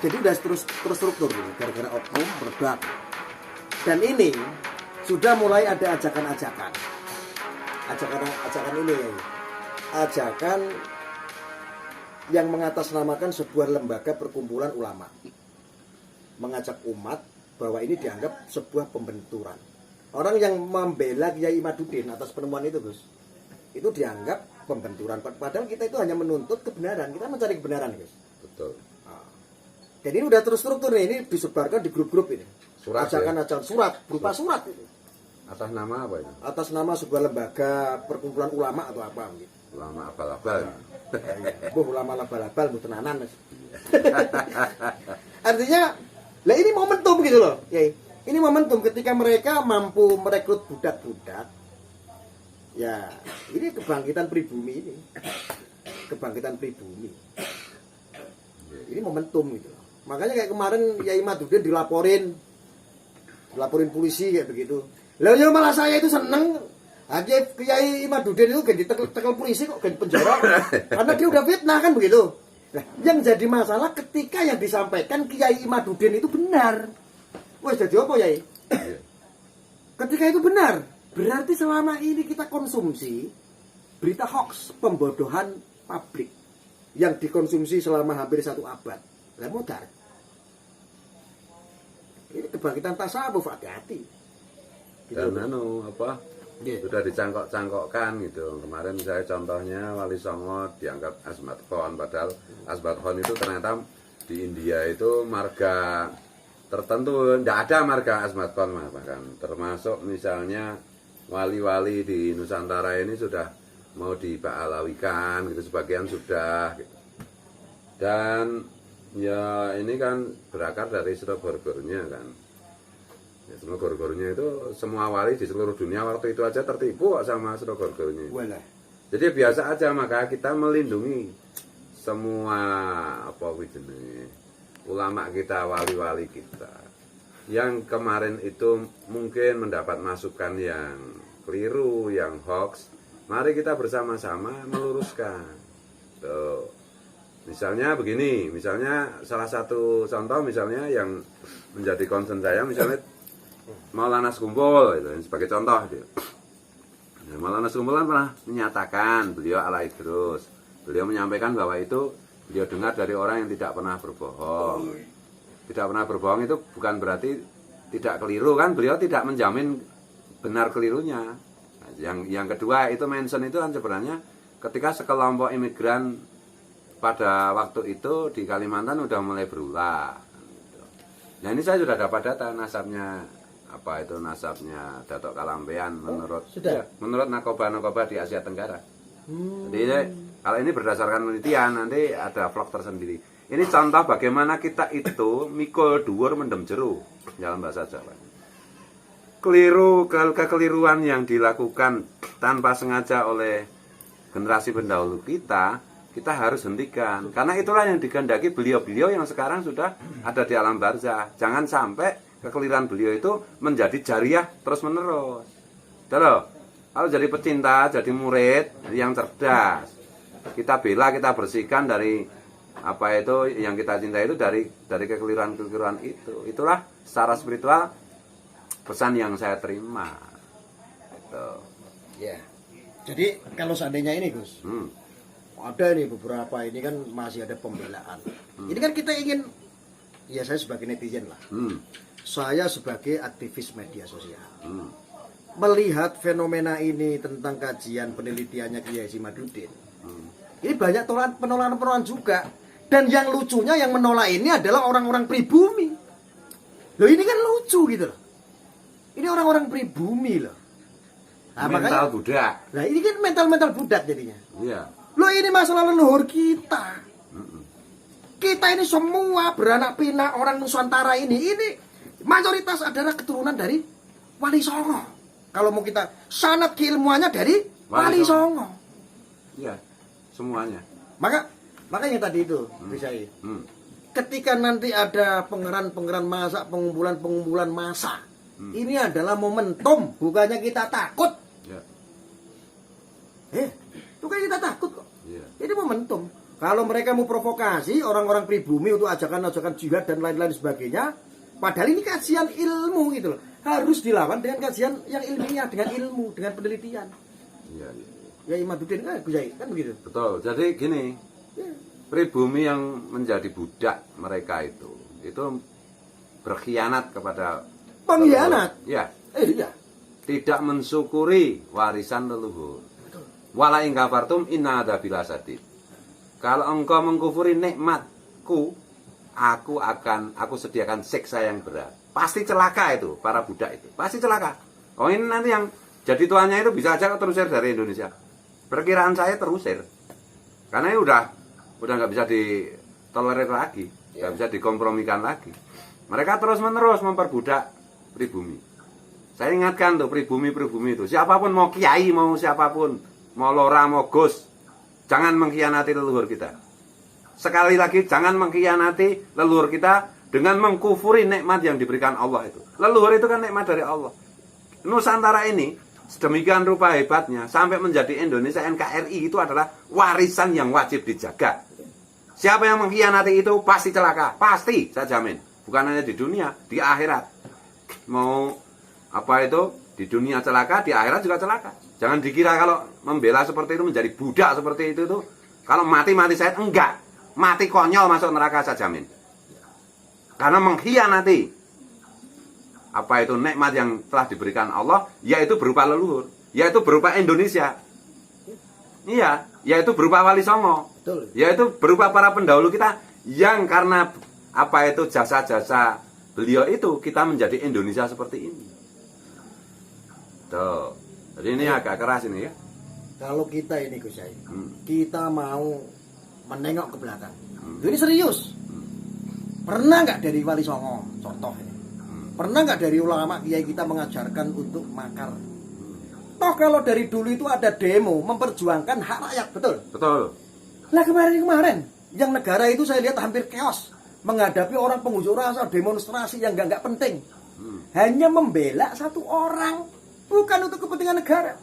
Jadi udah terstruktur gara-gara oknum produk. Dan ini sudah mulai ada ajakan-ajakan. Ajakan ini, ajakan yang mengatasnamakan sebuah lembaga perkumpulan ulama, mengajak umat bahwa ini dianggap sebuah pembenturan. Orang yang membela Kiai Imaduddin atas penemuan itu, Gus, itu dianggap pembenturan. Padahal kita itu hanya menuntut kebenaran, kita mencari kebenaran, Gus. Betul. Jadi ini udah terstruktur nih, ini disebarkan di grup-grup ini. Surat, ajakan surat, berupa surat itu. Atas nama apa itu? Atas nama sebuah lembaga perkumpulan ulama atau apa gitu. Ulama abal-abal. Ulama labal-labal tenanan. Artinya, lah ini momentum gitu loh. Ya, ini momentum ketika mereka mampu merekrut budak-budak. Ya, ini kebangkitan pribumi ini. Kebangkitan pribumi. Ini momentum gitu loh. Makanya kayak kemarin Yai Imaduddin dilaporin polisi kayak begitu. Lah ya malah saya itu seneng aja Kiai Imaduddin itu ganti tekel polisi kok ganti penjara karena dia udah fitnah kan begitu. Nah, yang jadi masalah ketika yang disampaikan Kiai Imaduddin itu benar. Wes jadi apa Yai? Ketika itu benar, berarti selama ini kita konsumsi berita hoax, pembodohan publik yang dikonsumsi selama hampir 1 abad. Lah modar. Ini kebangkitan tasawuf, hati-hati. Dan sudah dicangkok-cangkokkan gitu. Kemarin saya contohnya Wali Songo dianggap Asmat Khan, padahal Asmat Khan itu ternyata di India itu marga tertentu, tidak ada marga Asmat Khan bahkan. Termasuk misalnya wali-wali di Nusantara ini sudah mau diba'alawikan gitu, sebagian sudah gitu. Dan ya ini kan berakar dari Srogorgornya kan. Ya, Srogorgornya itu semua wali di seluruh dunia waktu itu aja tertipu kok sama Srogorgornya. Jadi biasa aja, maka kita melindungi semua ulama kita, wali-wali kita yang kemarin itu mungkin mendapat masukan yang keliru, yang hoax. Mari kita bersama-sama meluruskan. Tuh. Misalnya begini, misalnya salah satu contoh misalnya yang menjadi concern saya misalnya Maulana Skumpul itu sebagai contoh dia. Nah, Maulana Skumpul kan pernah menyatakan beliau ala Idrus. Beliau menyampaikan bahwa itu beliau dengar dari orang yang tidak pernah berbohong. Tidak pernah berbohong itu bukan berarti tidak keliru kan, beliau tidak menjamin benar kelirunya. Nah, yang kedua itu mention itu kan sebenarnya ketika sekelompok imigran pada waktu itu di Kalimantan udah mulai berulah. Nah ini saya sudah dapat data nasabnya nasabnya Datuk Kalampean menurut narkoba di Asia Tenggara. Jadi kalau ini berdasarkan penelitian nanti ada vlog tersendiri. Ini contoh bagaimana kita itu mikul dhuwur mendem jeru dalam bahasa Jawa. Kekeliruan yang dilakukan tanpa sengaja oleh generasi pendahulu kita harus hentikan. Karena itulah yang dikehendaki beliau-beliau yang sekarang sudah ada di alam barzah. Jangan sampai kekeliruan beliau itu menjadi jariah terus-menerus. Kalau jadi pecinta, jadi murid yang cerdas, kita bela, kita bersihkan dari yang kita cintai itu dari kekeliruan-kekeliruan itu. Itulah secara spiritual pesan yang saya terima. Gitu. Ya. Jadi kalau seandainya ini Gus, ada nih beberapa ini kan masih ada pembelaan. Ini kan kita ingin, ya saya sebagai netizen lah, saya sebagai aktivis media sosial, melihat fenomena ini tentang kajian penelitiannya Kiai Imaduddin. Ini banyak penolakan juga. Dan yang lucunya yang menolak ini adalah orang-orang pribumi. Loh ini kan lucu gitu loh. Ini orang-orang pribumi loh. Nah, mental budak. Nah ini kan mental budak jadinya. Iya. Loh ini masalah leluhur kita. Kita ini semua beranak pinak orang Nusantara ini mayoritas adalah keturunan dari Wali Songo. Kalau mau kita sanad keilmuannya dari Wali Songo. Iya, semuanya. Makanya tadi itu bisa ketika nanti ada pengerahan massa, pengumpulan massa, ini adalah momentum, bukannya kita takut. Ya. Bukan kita takut kok. Ya. Ini momentum. Kalau mereka mau provokasi orang-orang pribumi untuk ajakan-ajakan jihad dan lain-lain sebagainya, padahal ini kajian ilmu gitu loh. Harus dilawan dengan kajian yang ilmiah, dengan ilmu, dengan penelitian. Iya. Ya Imaduddin kan Gus Yai, kan begitu. Betul. Jadi gini, Ya. pribumi yang menjadi budak mereka itu berkhianat kepada Pengkhianat. leluhur. Ya, Iya. tidak mensyukuri warisan leluhur. Wala in kafartum inna adzabila sadid. Kalau engkau mengkufuri nikmatku, aku sediakan siksa yang berat. Pasti celaka itu para budak itu. Pasti celaka. Oh ini nanti yang jadi tuannya itu bisa aja terusir dari Indonesia. Perkiraan saya terusir. Karena ini udah nggak bisa ditolerir lagi, nggak bisa dikompromikan lagi. Mereka terus-menerus memperbudak pribumi. Saya ingatkan tuh pribumi itu. Siapapun mau kiai, mau siapapun, mau lora, mau gus, jangan mengkhianati leluhur kita. Sekali lagi, jangan mengkhianati leluhur kita dengan mengkufuri nikmat yang diberikan Allah itu. Leluhur itu kan nikmat dari Allah. Nusantara ini sedemikian rupa hebatnya sampai menjadi Indonesia NKRI itu adalah warisan yang wajib dijaga. Siapa yang mengkhianati itu pasti celaka, pasti saya jamin. Bukan hanya di dunia, di akhirat. Mau apa itu di dunia celaka, di akhirat juga celaka. Jangan dikira kalau membela seperti itu menjadi budak seperti itu tuh kalau mati saya enggak, mati konyol masuk neraka saya jamin. Karena mengkhianati apa itu nikmat yang telah diberikan Allah, yaitu berupa leluhur, yaitu berupa Indonesia. Iya, yaitu berupa Wali Songo. Betul. Yaitu berupa para pendahulu kita yang karena apa itu jasa-jasa beliau itu kita menjadi Indonesia seperti ini. Tuh. Jadi ini agak keras ini ya. Kalau kita ini Gus Yai, kita mau menengok ke belakang. Ini serius. Pernah nggak dari Wali Songo, contoh ini? Pernah nggak dari ulama kiai kita mengajarkan untuk makar? Toh kalau dari dulu itu ada demo memperjuangkan hak rakyat, betul? Betul. Lah kemarin yang negara itu saya lihat hampir chaos menghadapi orang pengunjuk rasa, demonstrasi yang nggak penting. Hanya membela satu orang, bukan untuk kepentingan negara.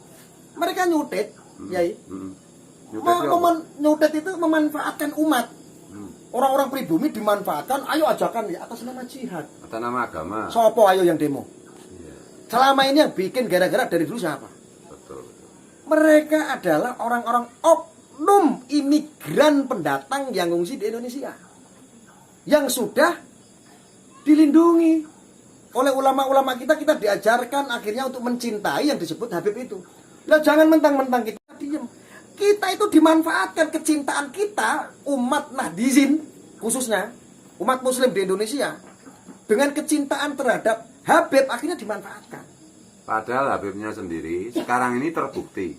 Mereka nyutet, Yai. Nyutet itu memanfaatkan umat. Orang-orang pribumi dimanfaatkan, ayo ajakan ya atas nama jihad. Atas nama agama. Sopo ayo yang demo. Iya. Selama ini yang bikin gara-gara dari dulu siapa? Betul. Mereka adalah orang-orang oknum imigran pendatang yang ngungsi di Indonesia. Yang sudah dilindungi oleh ulama-ulama kita diajarkan akhirnya untuk mencintai yang disebut Habib itu. Lah jangan mentang-mentang kita diem. Kita itu dimanfaatkan kecintaan kita umat Nahdizin khususnya umat muslim di Indonesia dengan kecintaan terhadap Habib akhirnya dimanfaatkan. Padahal Habibnya sendiri sekarang ini terbukti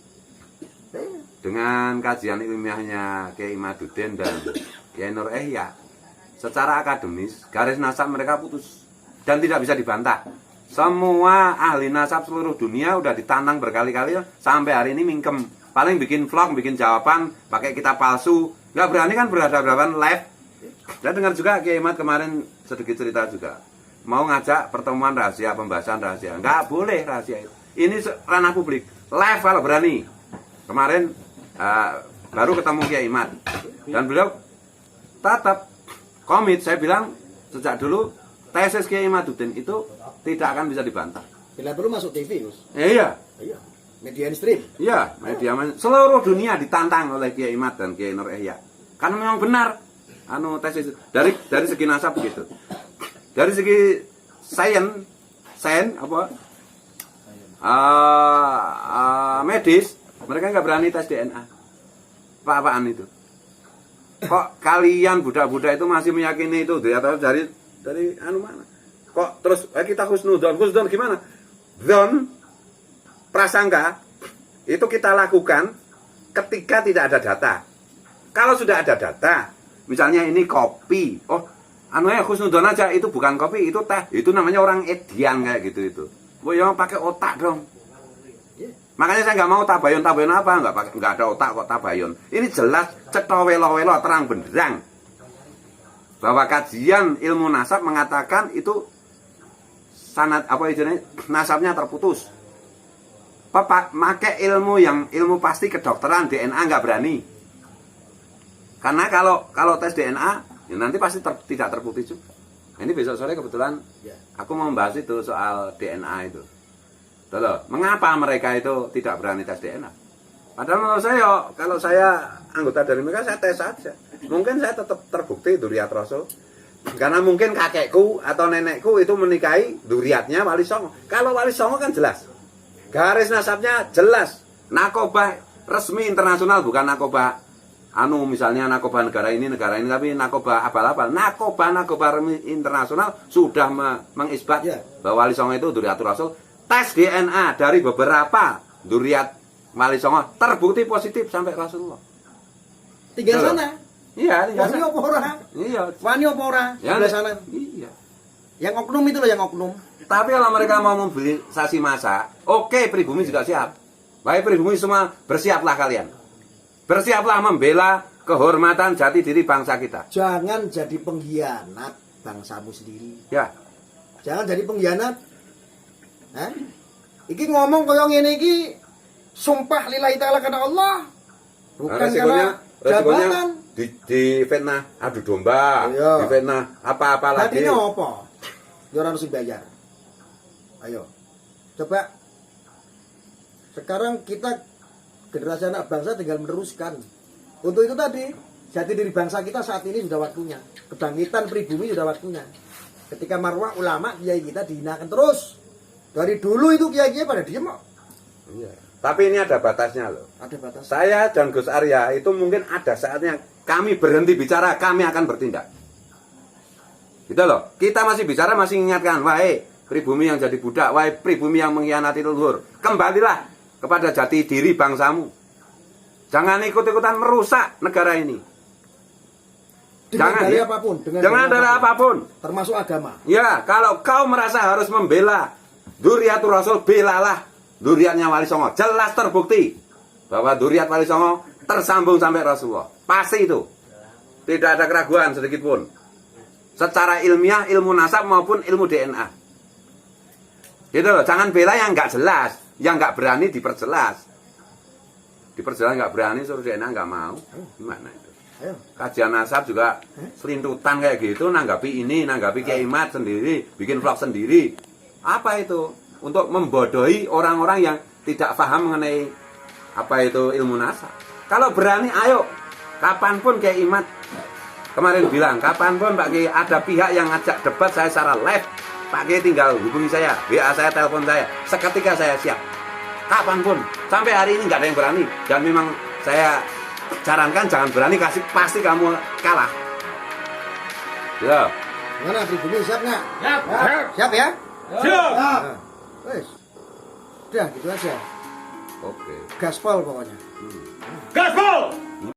dengan kajian ilmiahnya Kiai Imaduddin dan Kiai Nur Ihya secara akademis garis nasab mereka putus dan tidak bisa dibantah. Semua ahli nasab seluruh dunia udah ditantang berkali-kali sampai hari ini mingkem. Paling bikin vlog, bikin jawaban, pakai kitab palsu. Nggak berani kan berhadapan live. Saya dengar juga Kiai Imad kemarin sedikit cerita juga. Mau ngajak pertemuan rahasia, pembahasan rahasia. Nggak boleh rahasia itu. Ini ranah publik. Live kalau berani. Kemarin baru ketemu Kiai Imad. Dan beliau tetap komit. Saya bilang sejak dulu tesis Kiai Imaduddin itu tidak akan bisa dibantah. Bila perlu masuk TV, Gus. Iya. Iya. Media mainstream. Iya, media seluruh dunia ditantang oleh Kiai Imad dan Kiai Nur Ihya. Karena memang benar tesis dari segi nasab begitu. Dari segi sains medis, mereka nggak berani tes DNA. Apa-apaan itu? Kok kalian budak-budak itu masih meyakini itu atau dari mana? Kok terus kita husnudon gimana? Don prasangka itu kita lakukan ketika tidak ada data. Kalau sudah ada data, misalnya ini kopi, husnudon aja itu bukan kopi, itu teh, itu namanya orang edian kayak gitu itu. Yang pakai otak dong. Makanya saya nggak mau tabayun apa, nggak ada otak kok tabayun. Ini jelas cetha welo-welo terang benderang bahwa kajian ilmu nasab mengatakan itu sanad nasabnya terputus. Pakai ilmu pasti kedokteran DNA nggak berani. Karena kalau tes DNA ya nanti pasti tidak terbukti juga. Ini besok sore kebetulan Ya. aku mau membahas itu soal DNA itu. Tuh loh, mengapa mereka itu tidak berani tes DNA? Padahal menurut saya, kalau saya anggota dari mereka, saya tes saja. Mungkin saya tetap terbukti Duriat Rasul. Karena mungkin kakekku atau nenekku itu menikahi Duriatnya Wali Songo. Kalau Wali Songo kan jelas. Garis nasabnya jelas. Narkoba resmi internasional, bukan narkoba misalnya narkoba negara ini, tapi narkoba abal-abal. Narkoba resmi internasional sudah mengisbat Ya. bahwa Wali Songo itu Duriatur Rasul. Tes DNA dari beberapa Duriat Wali Songo terbukti positif sampai Rasulullah. Tinggal Betul. sana. Iya, tinggal Wani sana. apa ora? Iya. Wani apa ora? Ya, Sebelah sana. Iya. Yang oknum itu loh, yang oknum. Tapi kalau mereka mau mobilisasi massa, oke, pribumi juga siap. Baik pribumi semua, bersiaplah kalian. Bersiaplah membela kehormatan jati diri bangsa kita. Jangan jadi pengkhianat bangsamu sendiri. Ya, Jangan jadi pengkhianat. Hah? Iki ngomong kaya ngene iki sumpah lillahi taala karena Allah. Bukan resikonya karena jabatan. di fitnah adu domba, Iya. di fitnah apa-apa lagi. Artinya apa? Ya orang harus bayar. Ayo. Coba sekarang kita generasi anak bangsa tinggal meneruskan. Untuk itu tadi, jati diri bangsa kita saat ini sudah waktunya. Kebangkitan pribumi sudah waktunya. Ketika marwah ulama kiai kita dihinakan terus. Dari dulu itu kiai-kiai pada diem kok. Iya. Tapi ini ada batasnya loh. Ada batas. Saya dan Gus Arya itu mungkin ada saatnya kami berhenti bicara, kami akan bertindak. Gitu loh. Kita masih bicara, masih mengingatkan, wahai pribumi yang jadi budak, wahai pribumi yang mengkhianati leluhur, kembalilah kepada jati diri bangsamu. Jangan ikut-ikutan merusak negara ini. Dengan Jangan, dari ya. apapun, Dengan dari apapun. termasuk agama. Ya, kalau kau merasa harus membela Duriatur Rasul, belalah Duriatnya Wali Songo. Jelas terbukti bahwa Duriat Wali Songo tersambung sampai Rasulullah. Pasti itu. Tidak ada keraguan sedikit pun. Secara ilmiah, ilmu nasab maupun ilmu DNA. Gitu loh, jangan bela yang nggak jelas, yang nggak berani diperjelas. Diperjelas nggak berani, suruh DNA nggak mau. Gimana itu? Ayo. Kajian nasab juga selintutan kayak gitu, nanggapi ini, nanggapi Kiai Mat sendiri, bikin vlog sendiri. Apa itu? Untuk membodohi orang-orang yang tidak paham mengenai apa itu ilmu nasab. Kalau berani, ayo. Kapanpun Kiai Mat kemarin bilang, kapanpun Pak Kiai ada pihak yang ngajak debat saya secara live, Pak Kiai tinggal hubungi saya, WA saya, telepon saya, seketika saya siap. Kapanpun. Sampai hari ini nggak ada yang berani. Dan memang saya sarankan jangan berani, pasti kamu kalah. Ya. Gimana pribumi siap nggak? Siap. Siap ya? Siap. Nah, wes. Udah gitu aja. Oke. Gaspol pokoknya. Gaspol.